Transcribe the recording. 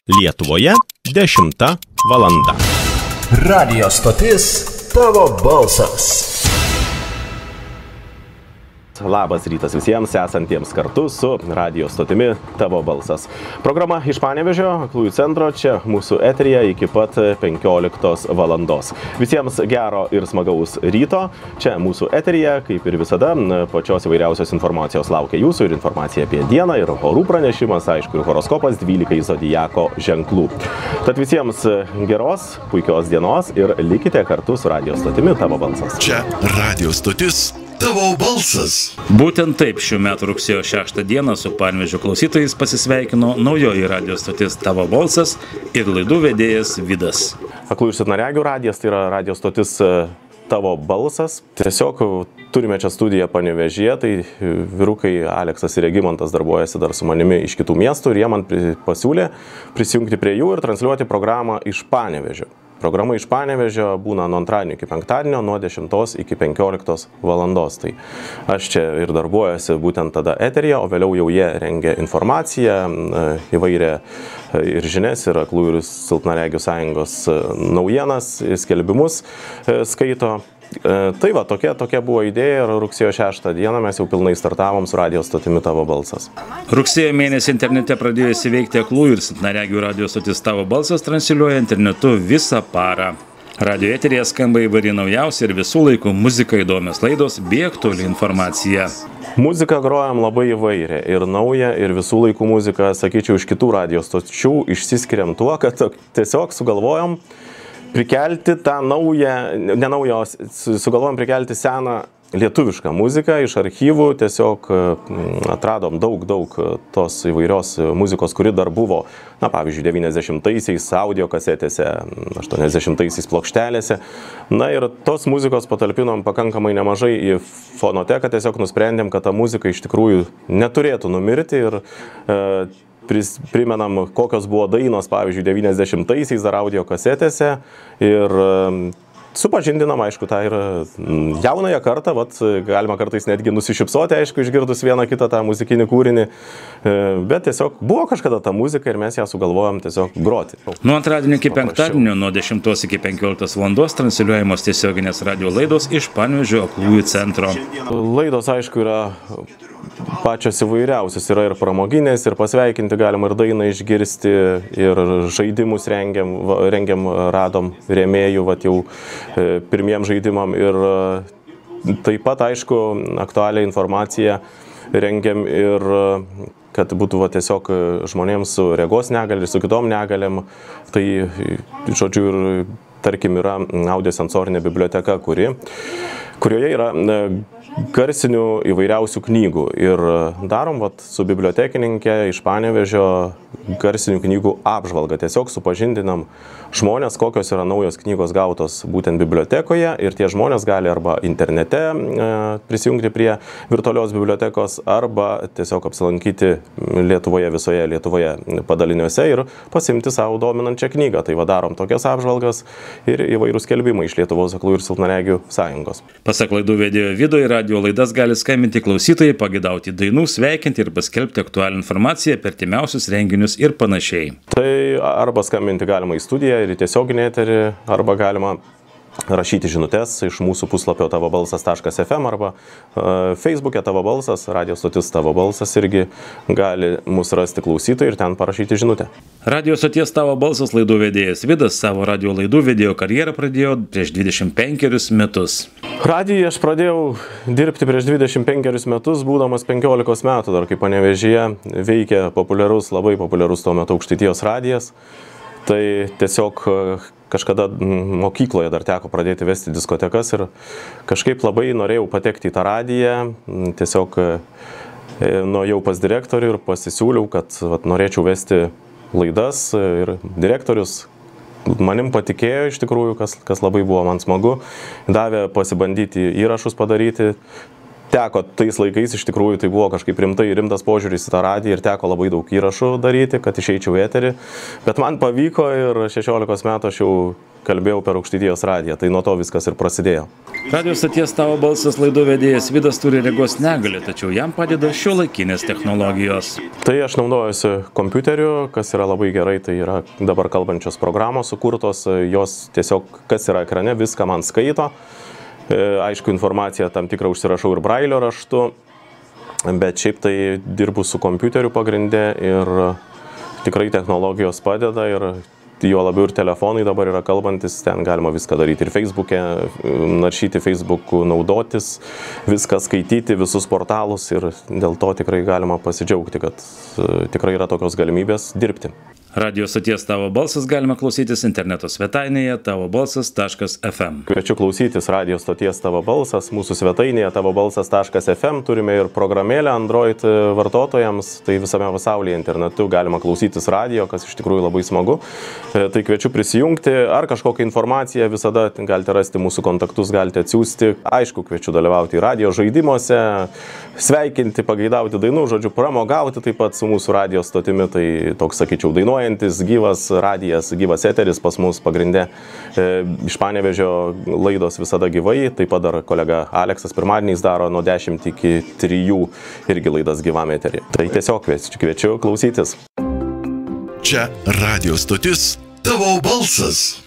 Lietuvoje 10 valanda. Radio stotis Tavo balsas. Labas rytas visiems esantiems kartu su radio stotimi Tavo balsas. Programa iš Panevėžio, Aklųjų centro, čia mūsų eteryje iki pat 15 valandos. Visiems gero ir smagaus ryto. Čia mūsų eteryje, kaip ir visada, pačios įvairiausios informacijos laukia jūsų ir informacija apie dieną, ir orų pranešimas, aišku, ir horoskopas 12 zodiako ženklų. Tad visiems geros, puikios dienos ir likite kartu su radio stotimi Tavo balsas. Čia radio stotis Tavo balsas. Būtent taip šių metų rugsėjo 6 dieną su Panevėžio klausytojais pasisveikino naujoji radio stotis Tavo balsas ir laidų vedėjas Vidas. Aklųjų silpnaregių radijas, tai yra radio stotis Tavo balsas. Tiesiog turime čia studiją Panevėžyje, tai vyrukai Aleksas ir Regimantas darbuojasi dar su manimi iš kitų miestų ir jie man pasiūlė prisijungti prie jų ir transliuoti programą iš Panevėžio. Programa iš Panevėžio būna nuo antradienio iki penktadienio, nuo 10 iki 15 valandos. Tai aš čia ir darbuojasi būtent tada eteryje, o vėliau jau jie rengia informaciją, įvairią ir žinias, ir Aklųjų ir silpnaregių sąjungos naujienas, skelbimus skaito. Tai va, tokia buvo idėja ir rugsėjo 6 dieną mes jau pilnai startavom su radio stotimi Tavo balsas. Rugsėjo mėnesį internete pradėjo įsiveikti Aklųjų ir silpnaregių radio stotis Tavo balsas, transliuoja internetu visą parą. Radio eteryje skamba įvairi naujausia ir visų laikų muzika, įdomios laidos bei aktuali informacija. Muziką grojam labai įvairią, ir naują, ir visų laikų muziką, sakyčiau, iš kitų radio stočių išsiskiriam tuo, kad tiesiog sugalvojom prikelti tą sugalvojom prikelti seną lietuvišką muziką iš archyvų, tiesiog atradom daug tos įvairios muzikos, kuri dar buvo, pavyzdžiui, 90-aisiais audio kasetėse, 80-aisiais plokštelėse. Ir tos muzikos patalpinom pakankamai nemažai į fonoteką, tiesiog nusprendėm, kad ta muzika iš tikrųjų neturėtų numirti ir primenam, kokios buvo dainos, pavyzdžiui, 90-aisiais dar audio kasetėse ir supažindinam, aišku, tą ir jaunąją kartą, galima kartais netgi nusišypsoti, aišku, išgirdus vieną kitą tą muzikinį kūrinį, bet tiesiog buvo kažkada ta muzika ir mes ją sugalvojom tiesiog groti. Nuo antradienio iki penktadienio, nuo 10 iki 15 valandos transliuojamos tiesioginės radio laidos iš Panevėžio Aklųjų centro. Laidos, aišku, yra pačios įvairiausios, yra ir pramoginės, ir pasveikinti galima, ir dainą išgirsti, ir žaidimus rengiam, radom rėmėjų, jau pirmiem žaidimam, ir taip pat, aišku, aktualią informaciją rengiam ir kad būtų tiesiog žmonėms su regos negalia ir su kitom negaliam, tai, žodžiu, ir tarkim yra audiosensorinė biblioteka, kurioje yra garsinių įvairiausių knygų ir darom su bibliotekininkė iš Panevėžio garsinių knygų apžvalgą. Tiesiog supažindinam žmonės, kokios yra naujos knygos gautos būtent bibliotekoje ir tie žmonės gali arba internete prisijungti prie virtualios bibliotekos arba tiesiog apsilankyti visoje Lietuvoje padaliniuose ir pasimti savo dominančią knygą. Tai darom tokias apžvalgas ir įvairūs skelbimai iš Lietuvos Aklųjų ir silpnaregių sąjungos. Pasak laidų vedėjo Vido, į radio laidas gali skambinti klausytojai, pagidauti dainų, sveikinti ir paskelbti aktualią informaciją per artimiausius renginius ir panašiai. Tai arba skambinti galima į studiją ir į tiesioginį eterį, arba galima rašyti žinutes iš mūsų puslapio tavobalsas.fm arba Facebook'e Tavo balsas, radio stotis Tavo balsas irgi gali mus rasti klausytojai ir ten parašyti žinutę. Radio stoties Tavo balsas laidų vedėjas Vidas savo radio laidų vedėjo karjerą pradėjo prieš 25 metus. Radijoje aš pradėjau dirbti prieš 25 metus, būdamas 15 metų, dar kaip Panevėžyje veikė labai populiarus tuo metu Aukštaitijos radijas. Tai tiesiog kažkada mokykloje dar teko pradėti vesti diskotekas ir kažkaip labai norėjau patekti į tą radiją. Tiesiog nuėjau pas direktorių ir pasisiūliau, kad norėčiau vesti laidas ir direktorius manim patikėjo iš tikrųjų, kas labai buvo man smagu. Davė pasibandyti įrašus padaryti. Teko tais laikais, iš tikrųjų, tai buvo kažkaip rimtas požiūris į tą radiją ir teko labai daug įrašų daryti, kad išeičiau į eterį. Bet man pavyko ir 16 metų aš jau kalbėjau per Aukštaitijos radiją, tai nuo to viskas ir prasidėjo. Radio stoties Tavo balsas laidų vedėjas Vidas turi regos negalią, tačiau jam padeda šiuolaikinės technologijos. Tai aš naudojuosi kompiuteriu, kas yra labai gerai, tai yra dabar kalbančios programos sukurtos, jos tiesiog, kas yra ekrane, viską man skaito. Aišku, informaciją tam tikrą užsirašau ir brailio raštu, bet šiaip tai dirbu su kompiuteriu pagrinde ir tikrai technologijos padeda ir jo labiau ir telefonai dabar yra kalbantis, ten galima viską daryti ir Facebook'e, naršyti Facebook'u, naudotis, viską skaityti, visus portalus ir dėl to tikrai galima pasidžiaugti, kad tikrai yra tokios galimybės dirbti. Radio stoties Tavo balsas galima klausytis interneto svetainėje tavobalsas.fm. Kviečiu klausytis radio stoties Tavo balsas, mūsų svetainėje tavobalsas.fm, turime ir programėlę Android vartotojams, tai visame pasaulyje internetu galima klausytis radio, kas iš tikrųjų labai smagu. Tai kviečiu prisijungti, ar kažkokią informaciją visada galite rasti, mūsų kontaktus galite atsiųsti. Aišku, kviečiu dalyvauti radio žaidimuose, sveikinti, pageidauti dainų, žodžiu, pramogauti taip pat su mūsų radio stotimi, tai toks, sakyčiau, dainuojantis gyvas radijas, gyvas eteris pas mus pagrinde. Iš Panevėžio laidos visada gyvai, taip pat dar kolega Aleksas pirmadieniais daro nuo 10 iki 3 irgi laidas gyvam eterį. Tai tiesiog kviečiu klausytis. Čia radio stotis Tavo balsas.